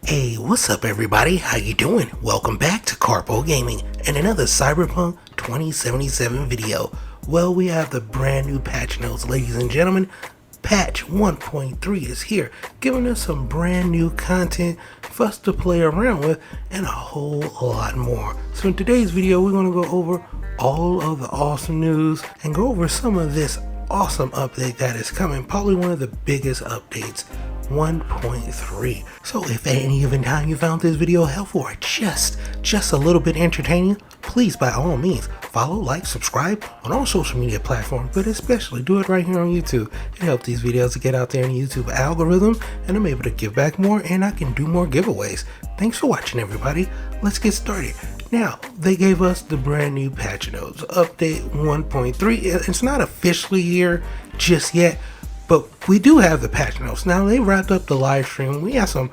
Hey, what's up everybody? How you doing? Welcome back to Karpo Gaming and another Cyberpunk 2077 video. Well, we have the brand new patch notes, ladies and gentlemen. Patch 1.3 is here, giving us some brand new content for us to play around with and a whole lot more. So in today's video, we're going to go over all of the awesome news and go over some of this awesome update that is coming, probably one of the biggest updates, 1.3. So if at any given time you found this video helpful or just a little bit entertaining, please by all means follow, like, subscribe on all social media platforms, but especially do it right here on YouTube. It helps these videos to get out there in the YouTube algorithm, and I'm able to give back more and I can do more giveaways. Thanks for watching everybody. Let's get started. Now, they gave us the brand new patch notes, update 1.3. It's not officially here just yet, but we do have the patch notes. Now, they wrapped up the live stream. We have some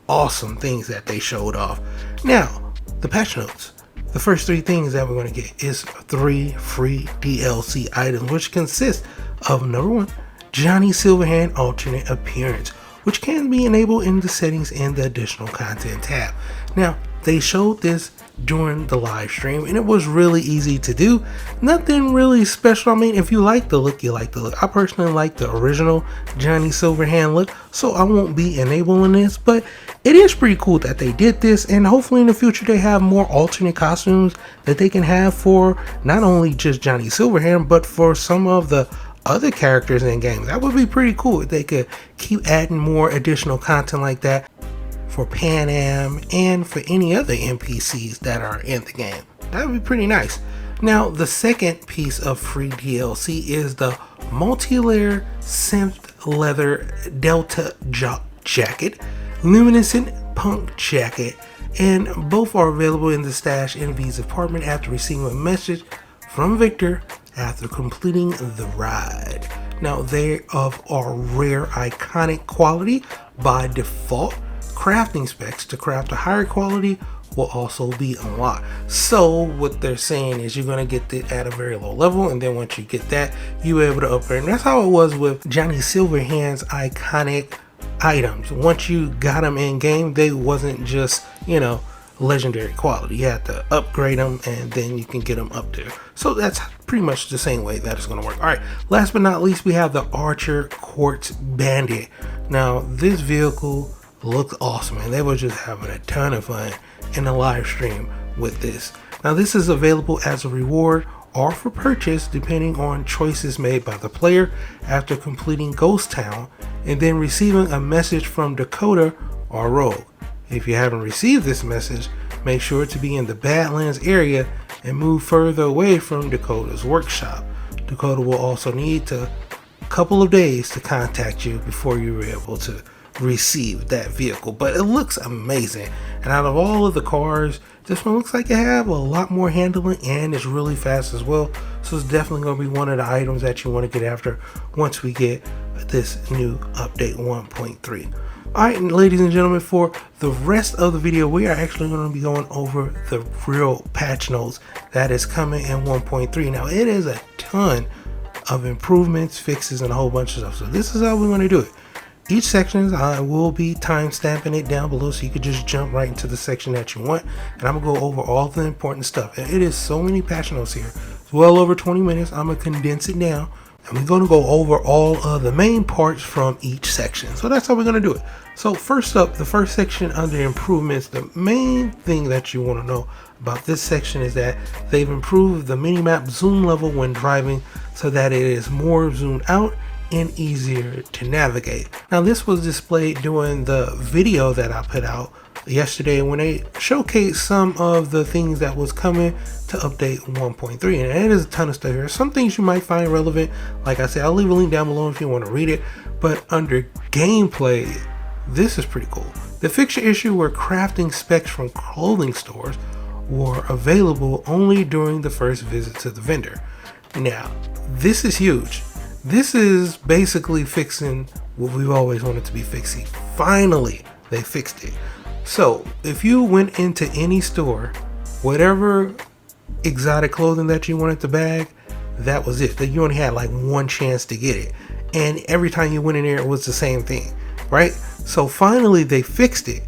awesome things that they showed off. Now, the patch notes. The first three things that we're going to get is 3 free DLC items, which consist of number 1, Johnny Silverhand alternate appearance, which can be enabled in the settings in the additional content tab. Now, they showed this during the live stream and it was really easy to do. Nothing really special. I mean, if you like the look, you like the look. I personally like the original Johnny Silverhand look, so I won't be enabling this, but it is pretty cool that they did this, and hopefully in the future they have more alternate costumes that they can have for not only just Johnny Silverhand, but for some of the other characters in game. That would be pretty cool if they could keep adding more additional content like that for Pan Am and for any other NPCs that are in the game. That would be pretty nice. Now, the second piece of free DLC is the multi-layer synth leather Delta jacket, luminescent punk jacket, and both are available in the stash in V's apartment after receiving a message from Victor after completing the ride. Now, they are rare iconic quality by default. Crafting specs to craft a higher quality will also be unlocked. So what they're saying is you're going to get it at a very low level, and then once you get that, you're able to upgrade. And that's how it was with Johnny Silverhand's iconic items. Once you got them in game, they wasn't just, legendary quality. You had to upgrade them and then you can get them up there. So that's pretty much the same way that is going to work. All right, last but not least, we have the Archer Quartz Bandit. Now, this vehicle looks awesome, and they were just having a ton of fun in the live stream with this. Now, this is available as a reward or for purchase depending on choices made by the player after completing Ghost Town and then receiving a message from Dakota or Rogue. If you haven't received this message, make sure to be in the Badlands area and move further away from Dakota's workshop. Dakota will also need a couple of days to contact you before you're able to receive that vehicle, but it looks amazing. And out of all of the cars, this one looks like it have a lot more handling and it's really fast as well. So it's definitely going to be one of the items that you want to get after once we get this new update 1.3. Alright, and ladies and gentlemen, for the rest of the video, we are actually going to be going over the real patch notes that is coming in 1.3. Now, it is a ton of improvements, fixes, and a whole bunch of stuff. So this is how we're going to do it. Each section, I will be time stamping it down below so you could just jump right into the section that you want. And I'm going to go over all the important stuff. And it is so many patch notes here. It's well over 20 minutes. I'm going to condense it down. And we're going to go over all of the main parts from each section. So that's how we're going to do it. So first up, the first section under improvements, the main thing that you want to know about this section is that they've improved the minimap zoom level when driving so that it is more zoomed out and easier to navigate. Now, this was displayed during the video that I put out yesterday when they showcased some of the things that was coming to update 1.3, and it is a ton of stuff here. Some things you might find relevant. Like I said, I'll leave a link down below if you want to read it, but under gameplay, this is pretty cool. The fixture issue where crafting specs from clothing stores were available only during the first visit to the vendor. Now, this is huge. This is basically fixing what we've always wanted to be fixing. Finally, they fixed it. So if you went into any store, whatever exotic clothing that you wanted to bag, that was it. That you only had like one chance to get it. And every time you went in there, it was the same thing, right? So finally they fixed it.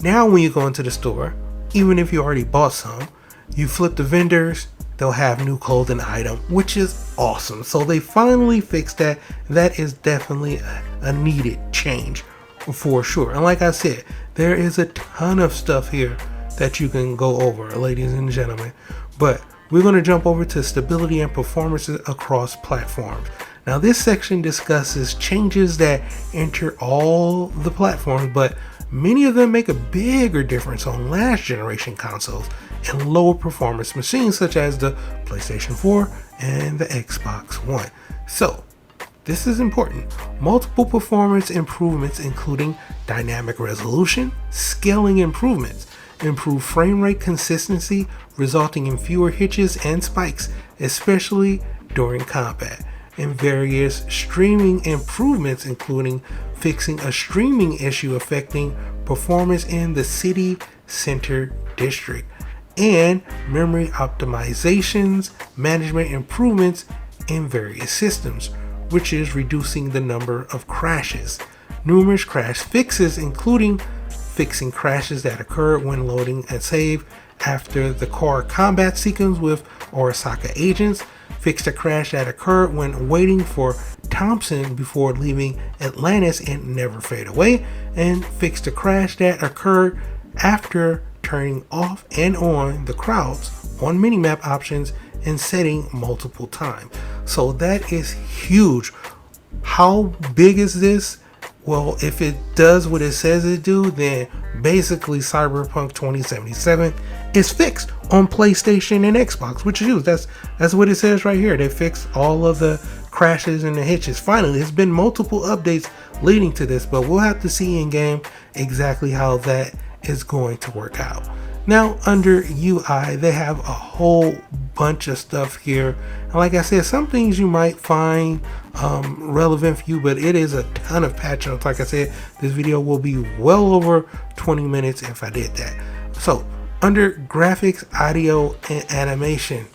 Now when you go into the store, even if you already bought some, you flip the vendors, they'll have new clothing item, which is awesome. So they finally fixed that. That is definitely a needed change for sure. And like I said, there is a ton of stuff here that you can go over, ladies and gentlemen. But we're going to jump over to stability and performance across platforms. Now this section discusses changes that enter all the platforms, but many of them make a bigger difference on last generation consoles and lower performance machines such as the PlayStation 4 and the Xbox One. So this is important. Multiple performance improvements including dynamic resolution, scaling improvements, improved frame rate consistency resulting in fewer hitches and spikes, especially during combat, and various streaming improvements including fixing a streaming issue affecting performance in the city center district, and memory optimizations, management improvements in various systems, which is reducing the number of crashes. Numerous crash fixes including fixing crashes that occur when loading a save after the car combat sequence with Arasaka agents, fixed a crash that occurred when waiting for Thompson before leaving Atlantis and Never Fade Away, and fixed a crash that occurred after turning off and on the crowds on minimap options and setting multiple times. So that is huge. How big is this? Well, if it does what it says it do, then basically Cyberpunk 2077 is fixed on PlayStation and Xbox, which is huge. That's what it says right here. They fixed all of the crashes and the hitches. Finally, there's been multiple updates leading to this, but we'll have to see in game exactly how that is going to work out. Now under UI, they have a whole bunch of stuff here, and like I said, some things you might find relevant for you, but it is a ton of patch notes. Like I said, this video will be well over 20 minutes if I did that. So under graphics, audio, and animation,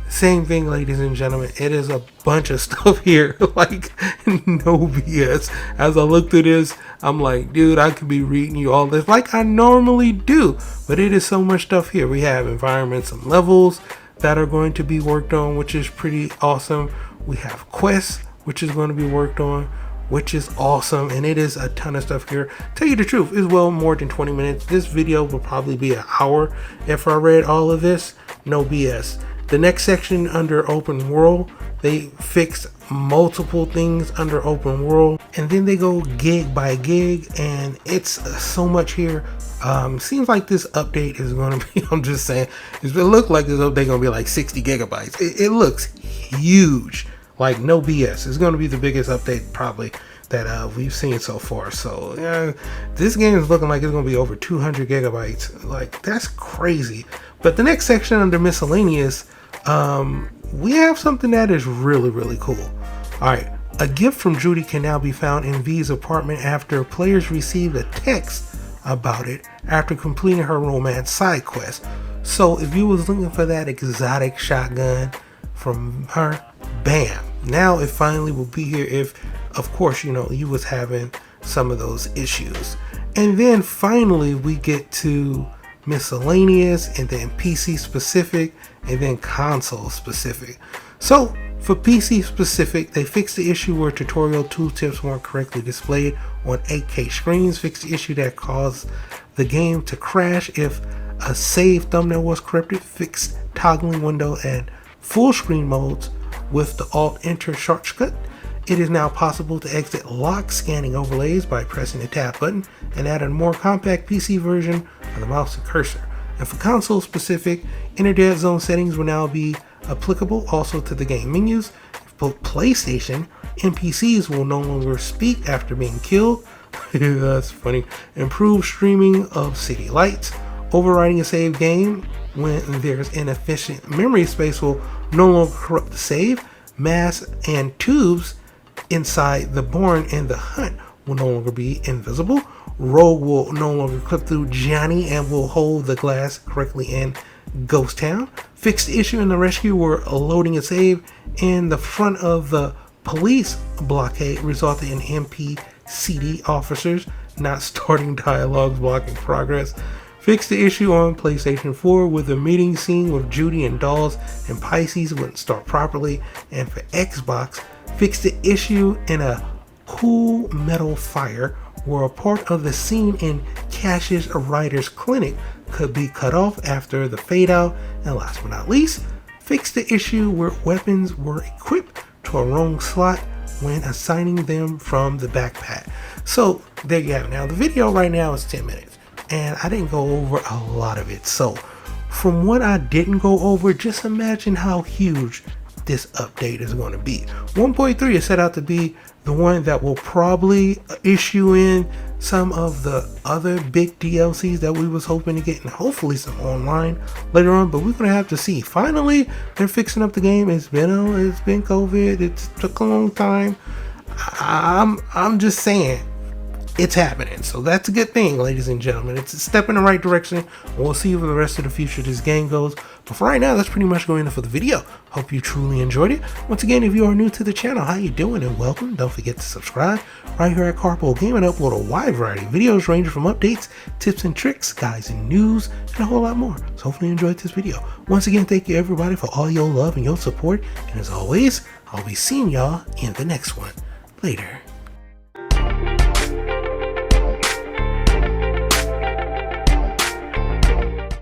same thing, ladies and gentlemen. It is a bunch of stuff here, like no BS. As I look through this, I'm like, dude, I could be reading you all this like I normally do, but it is so much stuff here. We have environments and levels that are going to be worked on, which is pretty awesome. We have quests, which is going to be worked on, which is awesome, and it is a ton of stuff here. Tell you the truth, it's well more than 20 minutes. This video will probably be an hour if I read all of this, no BS. The next section under open world, they fixed multiple things under open world, and then they go gig by gig, and it's so much here. Seems like this update is going to be, I'm just saying, it looks like this update going to be like 60 gigabytes. It looks huge, like no BS. It's going to be the biggest update probably that we've seen so far. So yeah, this game is looking like it's going to be over 200 gigabytes. Like, that's crazy. But the next section under miscellaneous, we have something that is really cool. All right, a gift from Judy can now be found in V's apartment after players received a text about it after completing her romance side quest. So if you was looking for that exotic shotgun from her, bam, now it finally will be here if, of course, you know, you was having some of those issues. And then finally we get to miscellaneous, and then PC specific, and then console specific. So for PC specific, they fixed the issue where tutorial tooltips weren't correctly displayed on 8K screens, fixed the issue that caused the game to crash if a save thumbnail was corrupted, fixed toggling window and full screen modes with the Alt-Enter shortcut. It is now possible to exit lock scanning overlays by pressing the tab button, and add a more compact PC version of the mouse and cursor. And for console specific, internet zone settings will now be applicable also to the game menus. Both PlayStation and PCs will no longer speak after being killed. That's funny. Improved streaming of city lights. Overwriting a save game when there's inefficient memory space will no longer corrupt the save. Masks and tubes inside the barn and the hunt will no longer be invisible. Rogue will no longer clip through Johnny and will hold the glass correctly in Ghost Town. Fixed the issue in the rescue where loading a save in the front of the police blockade resulted in MPCD officers not starting dialogues blocking progress. Fixed the issue on PlayStation 4 with the meeting scene with Judy and Dolls and Pisces wouldn't start properly. And for Xbox, fixed the issue in a Cool Metal Fire where a part of the scene in Cash's writer's clinic could be cut off after the fade out. And last but not least, fixed the issue where weapons were equipped to a wrong slot when assigning them from the backpack. So there you have it. Now the video right now is 10 minutes and I didn't go over a lot of it. So from what I didn't go over, just imagine how huge this update is going to be. 1.3 is set out to be the one that will probably issue in some of the other big DLCs that we was hoping to get, and hopefully some online later on, but we're gonna have to see. Finally, they're fixing up the game. It's been COVID. It took a long time. I'm just saying, it's happening. So that's a good thing, ladies and gentlemen. It's a step in the right direction. We'll see where the rest of the future of this game goes. But for right now, that's pretty much going in for the video. Hope you truly enjoyed it. Once again, if you are new to the channel, how you doing and welcome. Don't forget to subscribe. Right here at Karpo Gaming, upload a wide variety of videos ranging from updates, tips and tricks, guides and news, and a whole lot more. So hopefully you enjoyed this video. Once again, thank you everybody for all your love and your support. And as always, I'll be seeing y'all in the next one. Later.